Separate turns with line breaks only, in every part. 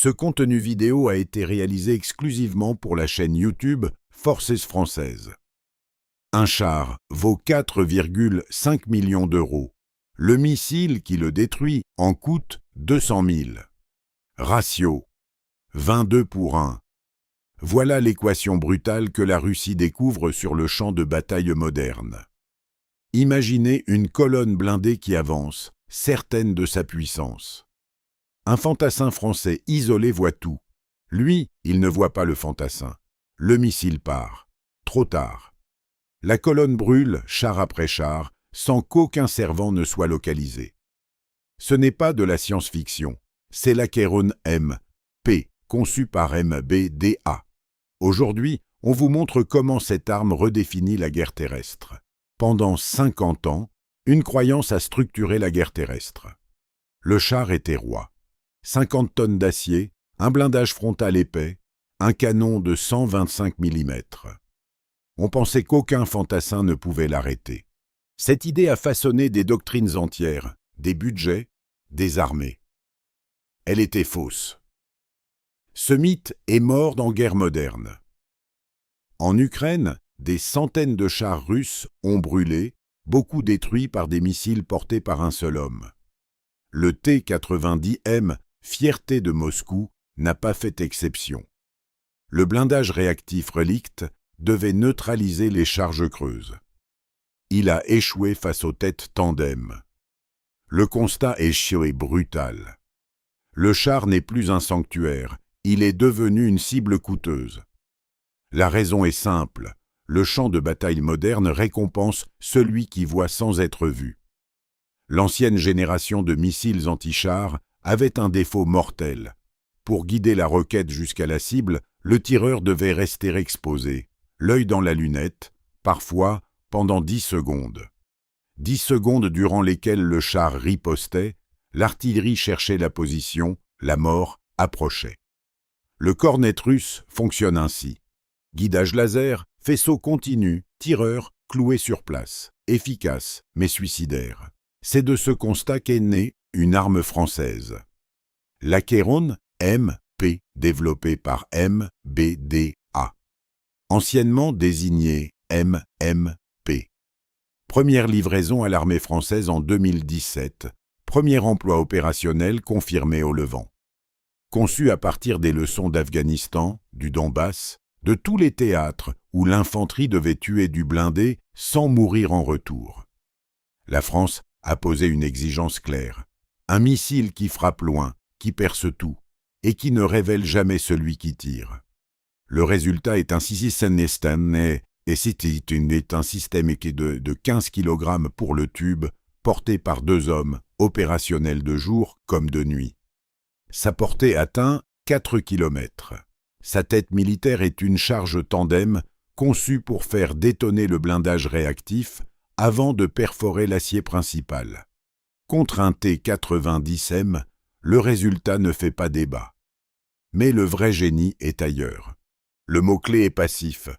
Ce contenu vidéo a été réalisé exclusivement pour la chaîne YouTube Forces Françaises. Un char vaut 4,5 millions d'euros. Le missile qui le détruit en coûte 200 000. Ratio 22 pour 1. Voilà l'équation brutale que la Russie découvre sur le champ de bataille moderne. Imaginez une colonne blindée qui avance, certaine de sa puissance. Un fantassin français isolé voit tout. Lui, il ne voit pas le fantassin. Le missile part. Trop tard. La colonne brûle, char après char, sans qu'aucun servant ne soit localisé. Ce n'est pas de la science-fiction, c'est l'Acheron M.P., conçu par MBDA. Aujourd'hui, on vous montre comment cette arme redéfinit la guerre terrestre. Pendant 50 ans, une croyance a structuré la guerre terrestre. Le char était roi. 50 tonnes d'acier, un blindage frontal épais, un canon de 125 mm. On pensait qu'aucun fantassin ne pouvait l'arrêter. Cette idée a façonné des doctrines entières, des budgets, des armées. Elle était fausse. Ce mythe est mort dans guerre moderne. En Ukraine, des centaines de chars russes ont brûlé, beaucoup détruits par des missiles portés par un seul homme. Le T-90M, fierté de Moscou, n'a pas fait exception. Le blindage réactif Relikt devait neutraliser les charges creuses. Il a échoué face aux têtes tandem. Le constat est brutal. Le char n'est plus un sanctuaire, il est devenu une cible coûteuse. La raison est simple, le champ de bataille moderne récompense celui qui voit sans être vu. L'ancienne génération de missiles anti-chars avait un défaut mortel. Pour guider la roquette jusqu'à la cible, le tireur devait rester exposé, l'œil dans la lunette, parfois pendant 10 secondes. 10 secondes durant lesquelles le char ripostait, l'artillerie cherchait la position, la mort approchait. Le cornet russe fonctionne ainsi. Guidage laser, faisceau continu, tireur cloué sur place, efficace mais suicidaire. C'est de ce constat qu'est née une arme française. L'Acheron M.P. développé par MBDA. Anciennement désigné MMP. Première livraison à l'armée française en 2017. Premier emploi opérationnel confirmé au Levant. Conçu à partir des leçons d'Afghanistan, du Donbass, de tous les théâtres où l'infanterie devait tuer du blindé sans mourir en retour. La France a posé une exigence claire. Un missile qui frappe loin, qui perce tout, et qui ne révèle jamais celui qui tire. Le résultat est un système est un système de 15 kg pour le tube, porté par 2 hommes, opérationnel de jour comme de nuit. Sa portée atteint 4 km. Sa tête militaire est une charge tandem conçue pour faire détonner le blindage réactif avant de perforer l'acier principal. Contre un T-90M, le résultat ne fait pas débat. Mais le vrai génie est ailleurs. Le mot-clé est passif.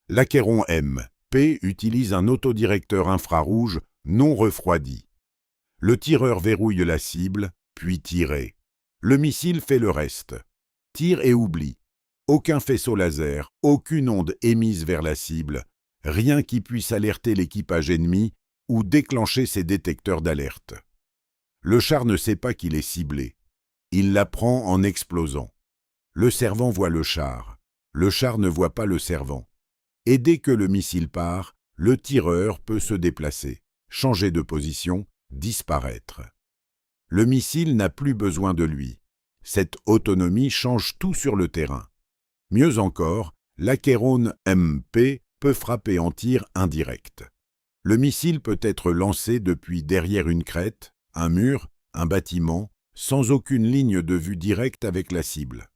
L'Acheron M.P. utilise un autodirecteur infrarouge non refroidi. Le tireur verrouille la cible, puis tire. Le missile fait le reste. Tire et oublie. Aucun faisceau laser, aucune onde émise vers la cible, rien qui puisse alerter l'équipage ennemi ou déclencher ses détecteurs d'alerte. Le char ne sait pas qu'il est ciblé. Il l'apprend en explosant. Le servant voit le char ne voit pas le servant. Et dès que le missile part, le tireur peut se déplacer, changer de position, disparaître. Le missile n'a plus besoin de lui. Cette autonomie change tout sur le terrain. Mieux encore, l'Acheron M.P. peut frapper en tir indirect. Le missile peut être lancé depuis derrière une crête, un mur, un bâtiment, sans aucune ligne de vue directe avec la cible.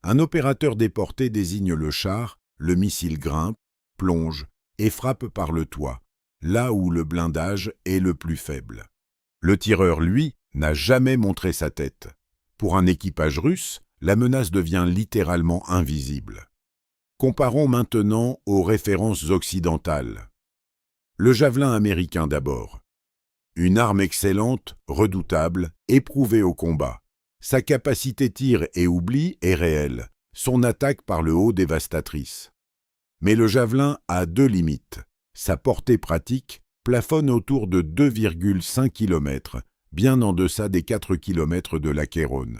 Un opérateur déporté désigne le char, le missile grimpe, plonge et frappe par le toit, là où le blindage est le plus faible. Le tireur, lui, n'a jamais montré sa tête. Pour un équipage russe, la menace devient littéralement invisible. Comparons maintenant aux références occidentales. Le javelin américain d'abord. Une arme excellente, redoutable, éprouvée au combat. Sa capacité tir et oubli est réelle, son attaque par le haut dévastatrice. Mais le Javelin a deux limites. Sa portée pratique plafonne autour de 2,5 km, bien en deçà des 4 km de l'Achéron.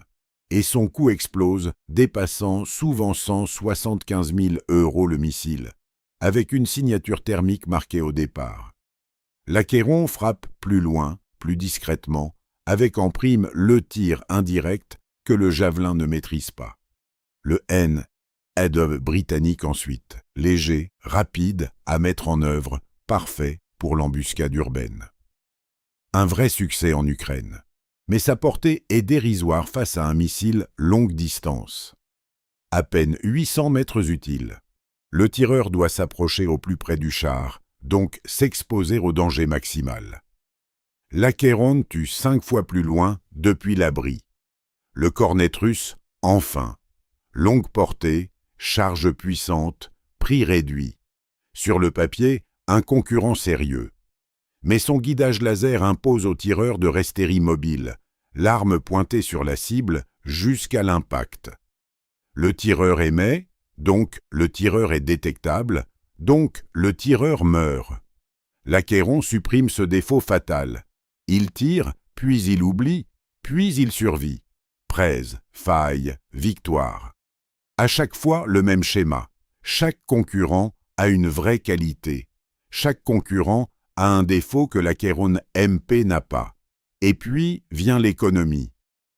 Et son coût explose, dépassant souvent 175 000 € le missile, avec une signature thermique marquée au départ. L'Achéron frappe plus loin, plus discrètement, avec en prime le tir indirect que le Javelin ne maîtrise pas. Le N-Head britannique ensuite, léger, rapide à mettre en œuvre, parfait pour l'embuscade urbaine. Un vrai succès en Ukraine. Mais sa portée est dérisoire face à un missile longue distance. À peine 800 mètres utiles. Le tireur doit s'approcher au plus près du char, donc s'exposer au danger maximal. L'Achéron tue 5 fois plus loin depuis l'abri. Le cornet russe, enfin. Longue portée, charge puissante, prix réduit. Sur le papier, un concurrent sérieux. Mais son guidage laser impose au tireur de rester immobile, l'arme pointée sur la cible jusqu'à l'impact. Le tireur émet, donc le tireur est détectable, donc le tireur meurt. L'Achéron supprime ce défaut fatal. Il tire, puis il oublie, puis il survit. Prese, faille, victoire. À chaque fois, le même schéma. Chaque concurrent a une vraie qualité. Chaque concurrent a un défaut que l'Achéron MP n'a pas. Et puis vient l'économie.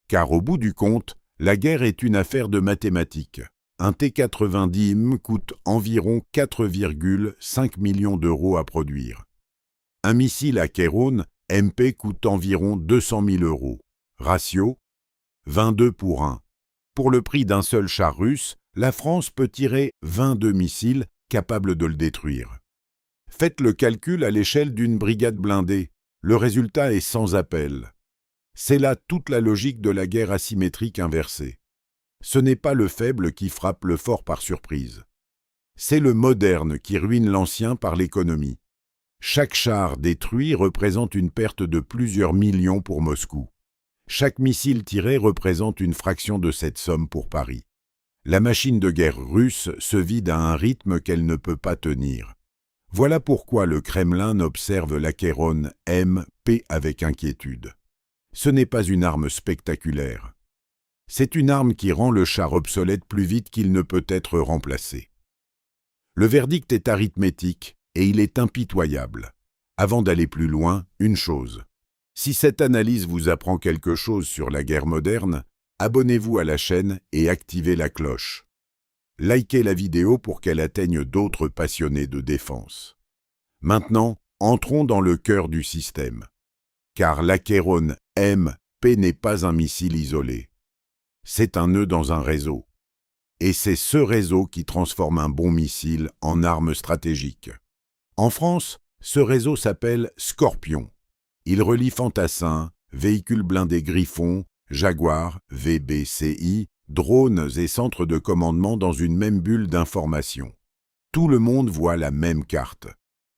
Car au bout du compte, la guerre est une affaire de mathématiques. Un T-90M coûte environ 4,5 millions € à produire. Un missile Achéron MP coûte environ 200 000 €. Ratio 22 pour 1. Pour le prix d'un seul char russe, la France peut tirer 22 missiles capables de le détruire. Faites le calcul à l'échelle d'une brigade blindée. Le résultat est sans appel. C'est là toute la logique de la guerre asymétrique inversée. Ce n'est pas le faible qui frappe le fort par surprise. C'est le moderne qui ruine l'ancien par l'économie. Chaque char détruit représente une perte de plusieurs millions pour Moscou. Chaque missile tiré représente une fraction de cette somme pour Paris. La machine de guerre russe se vide à un rythme qu'elle ne peut pas tenir. Voilà pourquoi le Kremlin observe l'Achéron MP avec inquiétude. Ce n'est pas une arme spectaculaire. C'est une arme qui rend le char obsolète plus vite qu'il ne peut être remplacé. Le verdict est arithmétique et il est impitoyable. Avant d'aller plus loin, une chose. Si cette analyse vous apprend quelque chose sur la guerre moderne, abonnez-vous à la chaîne et activez la cloche. Likez la vidéo pour qu'elle atteigne d'autres passionnés de défense. Maintenant, entrons dans le cœur du système. Car l'Achéron MP n'est pas un missile isolé. C'est un nœud dans un réseau. Et c'est ce réseau qui transforme un bon missile en arme stratégique. En France, ce réseau s'appelle Scorpion. Il relie fantassins, véhicules blindés Griffon, Jaguar, VBCI, drones et centres de commandement dans une même bulle d'information. Tout le monde voit la même carte.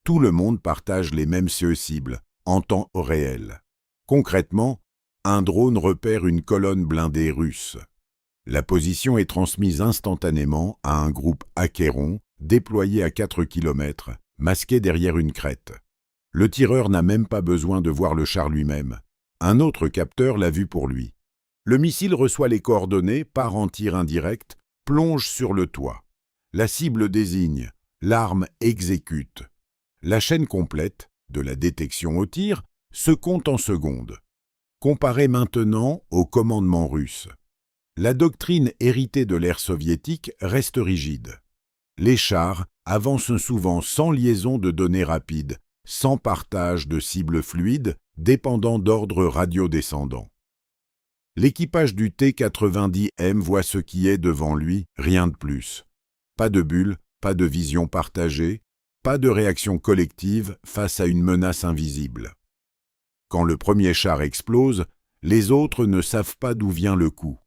Tout le monde partage les mêmes cieux-cibles, en temps réel. Concrètement, un drone repère une colonne blindée russe. La position est transmise instantanément à un groupe Achéron, déployé à 4 km, masqué derrière une crête. Le tireur n'a même pas besoin de voir le char lui-même. Un autre capteur l'a vu pour lui. Le missile reçoit les coordonnées, part en tir indirect, plonge sur le toit. La cible désigne, l'arme exécute. La chaîne complète, de la détection au tir, se compte en secondes. Comparez maintenant au commandement russe. La doctrine héritée de l'ère soviétique reste rigide. Les chars avancent souvent sans liaison de données rapides, sans partage de cibles fluides, dépendant d'ordres radiodescendants. L'équipage du T-90M voit ce qui est devant lui, rien de plus. Pas de bulle, pas de vision partagée, pas de réaction collective face à une menace invisible. Quand le premier char explose, les autres ne savent pas d'où vient le coup.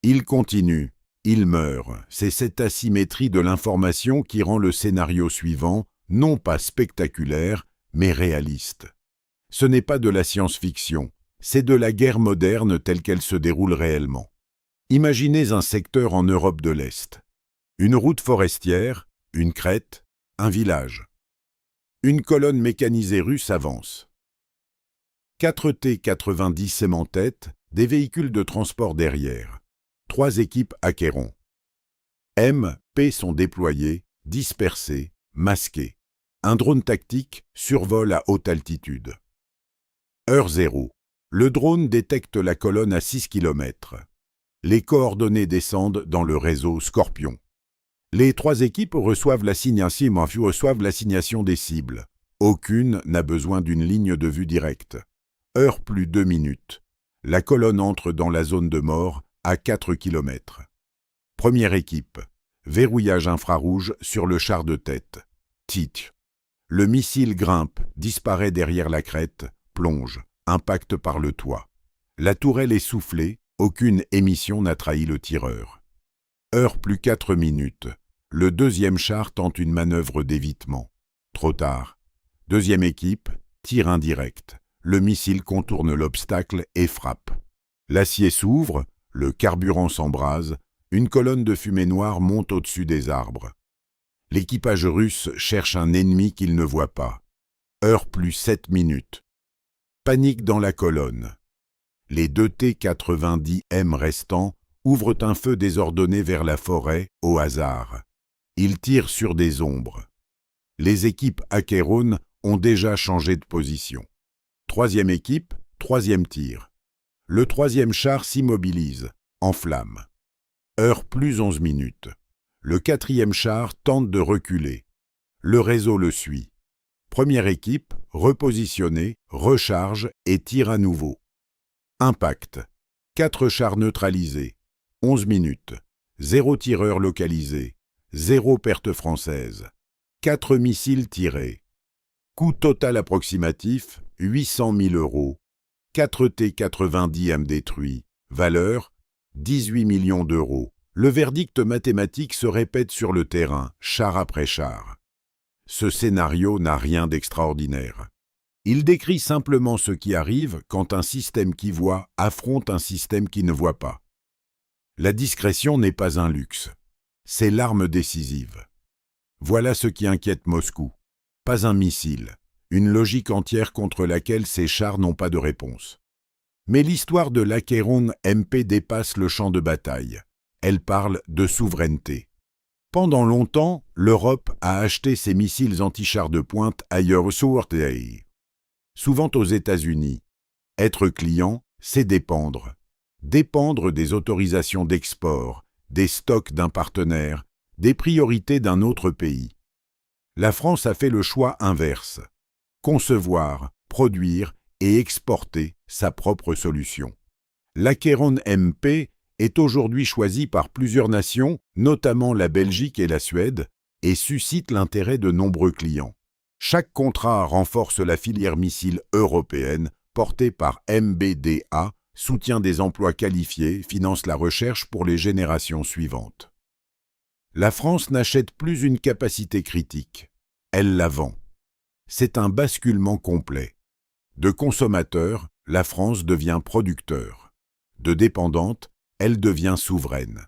Il continue, il meurt. C'est cette asymétrie de l'information qui rend le scénario suivant non pas spectaculaire, mais réaliste. Ce n'est pas de la science-fiction, C'est de la guerre moderne telle qu'elle se déroule réellement. Imaginez un secteur en Europe de l'Est. Une route forestière, une crête, un village. Une colonne mécanisée russe avance. 4 T-90 M en tête, des véhicules de transport derrière. 3 équipes acquérons. M, P sont déployés, dispersés, masqués. Un drone tactique survole à haute altitude. Heure 0. Le drone détecte la colonne à 6 km. Les coordonnées descendent dans le réseau Scorpion. Les 3 équipes reçoivent l'assignation des cibles. Aucune n'a besoin d'une ligne de vue directe. Heure plus 2 minutes. La colonne entre dans la zone de mort à 4 km. Première équipe. Verrouillage infrarouge sur le char de tête. Tic. Le missile grimpe, disparaît derrière la crête, plonge, impacte par le toit. La tourelle est soufflée, aucune émission n'a trahi le tireur. Heure plus 4 minutes. Le deuxième char tente une manœuvre d'évitement. Trop tard. Deuxième équipe, tir indirect. Le missile contourne l'obstacle et frappe. L'acier s'ouvre, le carburant s'embrase, une colonne de fumée noire monte au-dessus des arbres. L'équipage russe cherche un ennemi qu'il ne voit pas. Heure plus 7 minutes. Panique dans la colonne. Les 2 T-90 M restants ouvrent un feu désordonné vers la forêt, au hasard. Ils tirent sur des ombres. Les équipes acquérones ont déjà changé de position. Troisième équipe, troisième tir. Le troisième char s'immobilise, en flammes. Heure plus 11 minutes. Le quatrième char tente de reculer. Le réseau le suit. Première équipe, repositionnée, recharge et tire à nouveau. Impact. 4 chars neutralisés. 11 minutes. 0 tireur localisé. 0 perte française. 4 missiles tirés. Coût total approximatif, 800 000 €. 4 T-90 M détruits. Valeur, 18 millions d'euros. Le verdict mathématique se répète sur le terrain, char après char. Ce scénario n'a rien d'extraordinaire. Il décrit simplement ce qui arrive quand un système qui voit affronte un système qui ne voit pas. La discrétion n'est pas un luxe. C'est l'arme décisive. Voilà ce qui inquiète Moscou. Pas un missile, une logique entière contre laquelle ces chars n'ont pas de réponse. Mais l'histoire de l'Acheron MP dépasse le champ de bataille. Elle parle de souveraineté. Pendant longtemps, l'Europe a acheté ses missiles anti-chars de pointe ailleurs, souvent aux États-Unis. Être client, c'est dépendre. Dépendre des autorisations d'export, des stocks d'un partenaire, des priorités d'un autre pays. La France a fait le choix inverse. Concevoir, produire et exporter sa propre solution. L'Acheron MP est aujourd'hui choisi par plusieurs nations, notamment la Belgique et la Suède, et suscite l'intérêt de nombreux clients. Chaque contrat renforce la filière missile européenne, portée par MBDA, soutient des emplois qualifiés, finance la recherche pour les générations suivantes. La France n'achète plus une capacité critique, elle la vend. C'est un basculement complet. De consommateur, la France devient producteur. De dépendante, elle devient souveraine.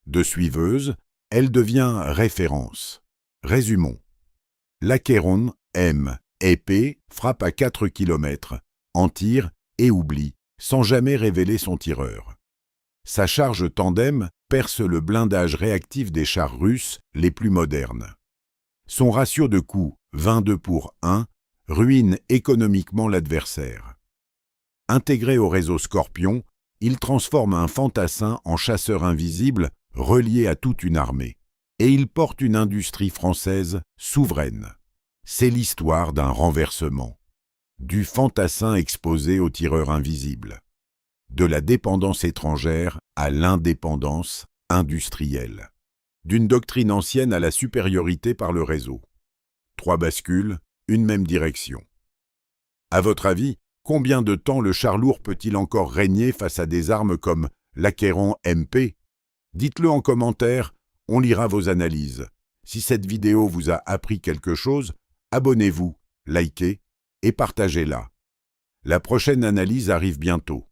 De suiveuse, elle devient référence. Résumons. L'Acheron M et P frappe à 4 km, en tire et oublie, sans jamais révéler son tireur. Sa charge tandem perce le blindage réactif des chars russes les plus modernes. Son ratio de coût 22 pour 1 ruine économiquement l'adversaire. Intégré au réseau Scorpion, il transforme un fantassin en chasseur invisible relié à toute une armée. Et il porte une industrie française souveraine. C'est l'histoire d'un renversement. Du fantassin exposé au tireur invisible. De la dépendance étrangère à l'indépendance industrielle. D'une doctrine ancienne à la supériorité par le réseau. 3 bascules, une même direction. À votre avis, combien de temps le char lourd peut-il encore régner face à des armes comme l'Acheron MP? Dites-le en commentaire, on lira vos analyses. Si cette vidéo vous a appris quelque chose, abonnez-vous, likez et partagez-la. La prochaine analyse arrive bientôt.